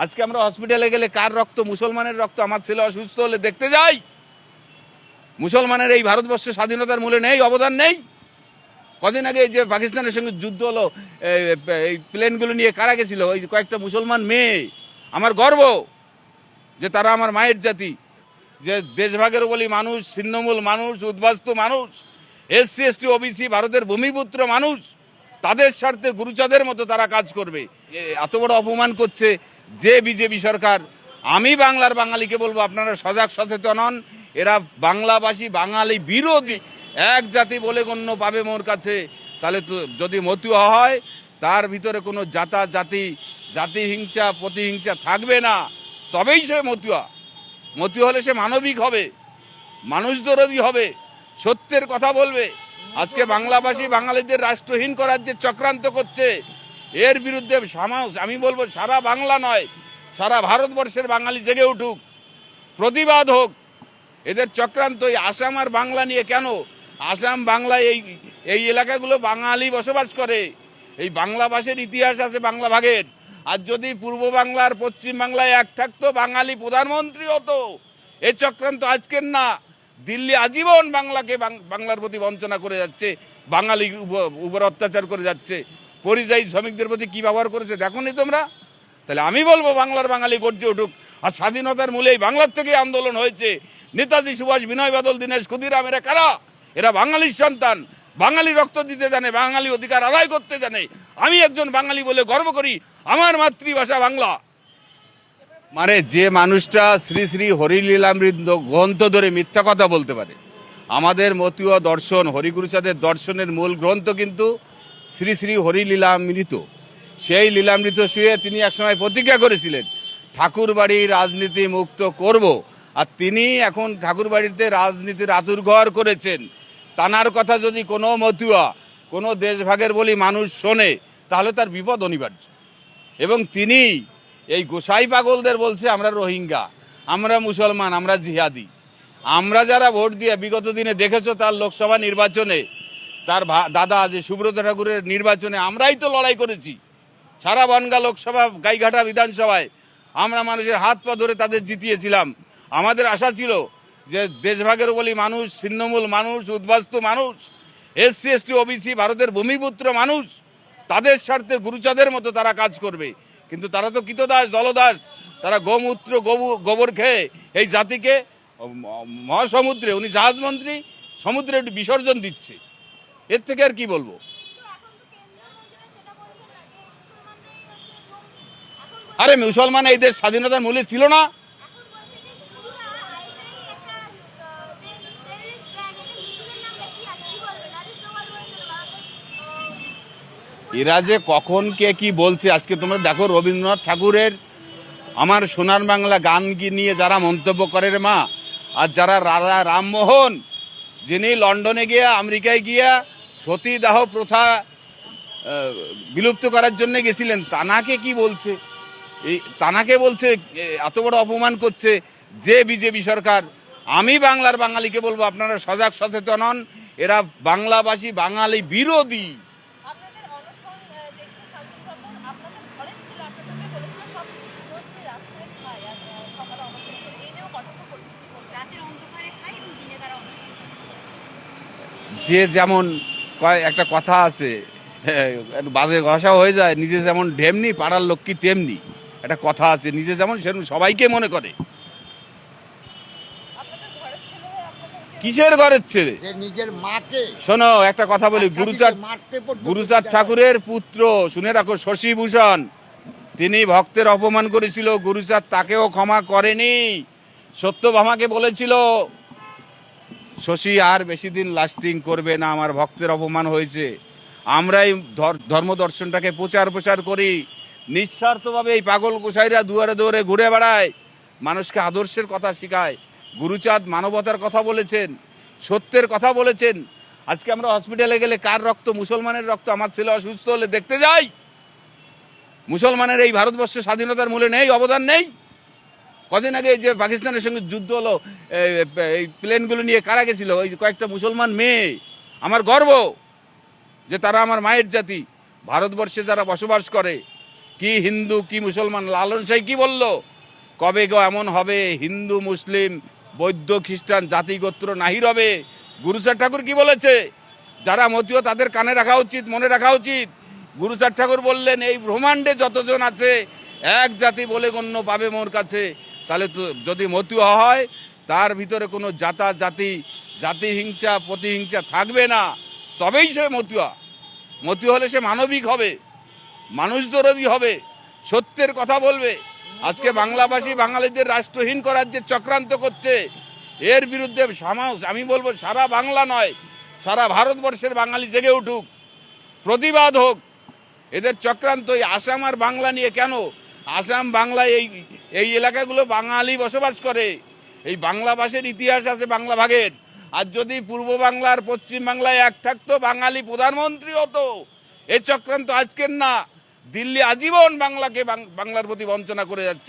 আজকে আমরা হসপিটালে গেলে কার রক্ত? মুসলমানের রক্ত। আমার ছেলে অসুস্থ হলে দেখতে যাই। মুসলমানের এই ভারতবর্ষের স্বাধীনতার মূলে নেই, অবদান নেই। কদিন আগে যে পাকিস্তানের সঙ্গে যুদ্ধ হলো, এই প্লেনগুলো নিয়ে কারা গেছিল? ওই কয়েকটা মুসলমান মেয়ে। আমার গর্ব যে তারা আমার মায়ের জাতি, যে দেশভাগের বলি মানুষ, ছিন্নমূল মানুষ, উদ্বাস্তু মানুষ, SC ST OBC ভারতের ভূমিপুত্র মানুষ, তাদের স্বার্থে গুরুচাঁদের মতো তারা কাজ করবে। এত বড় অপমান করছে যে বিজেপি সরকার। আমি বাংলার বাঙালিকে বলবো, আপনারা সজাগ সচেতন হন। এরা বাংলাভাষী, বাঙালি বিরোধী এক জাতি বলে গণ্য পাবে মোর কাছে। তাহলে তো যদি মতুয়া হয়, তার ভিতরে কোনো জাতিহিংসা প্রতিহিংসা থাকবে না, তবেই সে মতুয়া। মতুয়া হলে সে মানবিক হবে, মানুষদরদী হবে, সত্যের কথা বলবে। আজকে বাংলাভাষী বাঙালিদের রাষ্ট্রহীন করার যে চক্রান্ত করছে, এর বিরুদ্ধে আমি বলবো সারা বাংলা নয়, সারা ভারতবর্ষের বাঙালি জেগে উঠুক, প্রতিবাদ হোক। এদের চক্রান্ত এই আসাম আর বাংলা নিয়ে কেন? আসাম বাংলায় এই এলাকাগুলো বাঙালি বসবাস করে। এই বাংলা ভাষার ইতিহাস আছে বাংলা ভাগের। আর যদি পূর্ব বাংলার পশ্চিম বাংলায় এক থাকতো, বাঙালি প্রধানমন্ত্রী হতো। এই চক্রান্ত আজকের না। দিল্লি আজীবন বাংলার প্রতি বঞ্চনা করে যাচ্ছে, বাঙালি উপর অত্যাচার করে যাচ্ছে। পরিযায়ী শ্রমিকদের প্রতি কী ব্যবহার করেছে দেখো নি তোমরা? তাহলে আমি বলবো বাংলার বাঙালি গর্জে উঠুক। আর স্বাধীনতার মূলে এই বাংলার থেকে আন্দোলন হয়েছে। নেতাজি সুভাষ, বিনয় বাদল, দীনেশ ক্ষুদিরাম, এরা কারা? এরা বাঙালির সন্তান, বাঙালি রক্ত দিতে জানে, বাঙালি অধিকার আদায় করতে জানে। আমি একজন বাঙালি বলে গর্ব করি, আমার মাতৃভাষা বাংলা। মানে যে মানুষটা শ্রী শ্রী হরিলীলামৃত গ্রন্থ ধরে মিথ্যা কথা বলতে পারে, আমাদের মতীয় দর্শন, হরিগুরুচাঁদের দর্শনের মূল গ্রন্থ কিন্তু শ্রী শ্রী হরিলীলামৃত। সেই লীলামৃত শুয়ে তিনি একসময় প্রতিজ্ঞা করেছিলেন ঠাকুরবাড়ি রাজনীতি মুক্ত করব। আর তিনি এখন ঠাকুরবাড়িতে রাজনীতির আতুরঘর করেছেন। তানার কথা যদি কোনো মতুয়া, কোনো দেশভাগের বলি মানুষ শোনে, তাহলে তার বিপদ অনিবার্য। এবং তিনি এই গোসাই পাগলদের বলছে আমরা রোহিঙ্গা, আমরা মুসলমান, আমরা জিহাদি। আমরা যারা ভোট দিয়ে বিগত দিনে দেখেছো, তার লোকসভা নির্বাচনে, তার দাদা যে সুব্রত ঠাকুরের নির্বাচনে আমরাই তো লড়াই করেছি। সারা বনগাঁ লোকসভা, গাইঘাটা বিধানসভায় আমরা মানুষের হাত পা ধরে তাদের জিতিয়েছিলাম। আমাদের আশা ছিল যে দেশভাগের বলি মানুষ, ছিন্নমূল মানুষ, উদ্বাস্তু মানুষ, SC ST OBC ভারতের ভূমিপুত্র মানুষ, তাদের স্বার্থে গুরুচাঁদের মতো তারা কাজ করবে। কিন্তু তারা তো কৃতদাস, দলদাস। তারা গোমূত্র গোবর খেয়ে এই জাতিকে মহাসমুদ্রে, উনি জাহাজমন্ত্রী, সমুদ্রে একটু বিসর্জন দিচ্ছে। এর থেকে আর কি বলবো? আরে মুসলমান এই দেশ স্বাধীনতার মূলে ছিল না? এরা যে কখন কে কি বলছে, আজকে তোমরা দেখো রবীন্দ্রনাথ ঠাকুরের আমার সোনার বাংলা গান নিয়ে যারা মন্তব্য করে রে মা, আর যারা রাজা রামমোহন, যিনি লন্ডনে গিয়া, আমেরিকায় গিয়া সতীদাহ প্রথা বিলুপ্ত করার জন্য গেছিলেন, তানাকে কি বলছে? তানাকে বলছে, এত বড় অপমান করছে যে বিজেপি সরকার। আমি বাংলার বাঙালিকে বলবো, আপনারা সজাগ সচেতন হন। এরা বাংলাভাষী, বাঙালি বিরোধী। যে যেমন একটা কথা আছে, বাজে ঘষা হয়ে যায়, নিজে যেমন ঢেমনি পাড়ার লক্ষ্মী তেমনি। একটা কথা আছে, নিজে যেমন সেরকম সবাইকে মনে করে। কিসের ঘরের ছেলে? নিজের মাকে। শোনো একটা কথা বলি, গুরুচাঁদ ঠাকুরের পুত্র, শুনে রাখো, শশীভূষণ, তিনি ভক্তের অপমান করেছিল, গুরুচাঁদ তাকেও ক্ষমা করেনি। সত্যভামাকে বলেছিল শশী আর বেশি দিন লাস্টিং করবে না, আমার ভক্তের অপমান হয়েছে। আমরাই ধর্ম দর্শনটাকে প্রচার করি নিঃস্বার্থভাবে। এই পাগল গোসাইরা দুয়ারে দুয়ারে ঘুরে বেড়ায়, মানুষকে আদর্শের কথা শেখায়। গুরুচাঁদ মানবতার কথা বলেছেন, সত্যের কথা বলেছেন। আজকে আমরা হসপিটালে গেলে কার রক্ত? মুসলমানের রক্ত। আমার ছেলে অসুস্থ হলে দেখতে যাই। মুসলমানের এই ভারতবর্ষের স্বাধীনতার মূলে নেই, অবদান নেই। কদিন আগে যে পাকিস্তানের সঙ্গে যুদ্ধ হলো, এই প্লেনগুলো নিয়ে কারা গেছিল? ওই কয়েকটা মুসলমান মেয়ে। আমার গর্ব যে তারা আমার মায়ের জাতি, ভারতবর্ষে যারা বসবাস করে, কি হিন্দু কি মুসলমান, লালন সাহেব কি বলল, কবে গো এমন হবে হিন্দু মুসলিম বৌদ্ধ খ্রিস্টান জাতিগোত্র নাহি রবে। গুরুচাঁদ ঠাকুর কি বলেছে, যারা মতীয় তাদের কানে রাখা উচিত, মনে রাখা উচিত। গুরুচাঁদ ঠাকুর বললেন এই ব্রহ্মাণ্ডে যতজন আছে এক জাতি বলে গণ্য পাবে মোর কাছে। তাহলে তো যদি মতীয় হয় তার ভিতরে কোনো জাতিহিংসা প্রতিহিংসা থাকবে না, তবেই সে মতীয়। মতীয় হলে সে মানবিক হবে, মানুষ দরদি হবে, সত্যের কথা বলবে। আজকে বাংলাভাষী বাঙালিদের রাষ্ট্রহীন করার যে চক্রান্ত করছে, এর বিরুদ্ধে আমি বলবো সারা বাংলা নয় সারা ভারতবর্ষের বাঙালি জেগে উঠুক, প্রতিবাদ হোক। এদের চক্রান্ত এই আসাম আর বাংলা নিয়ে কেন? আসাম বাংলায় এই এলাকাগুলো বাঙালি বসবাস করে, এই বাংলা ভাষার ইতিহাস আছে বাংলা ভাগের। আর যদি পূর্ব বাংলার পশ্চিম বাংলায় এক থাকতো বাঙালি প্রধানমন্ত্রী হতো। এই চক্রান্ত আজকের না, দিল্লি আজীবন বাংলার প্রতি বঞ্চনা করে যাচ্ছে।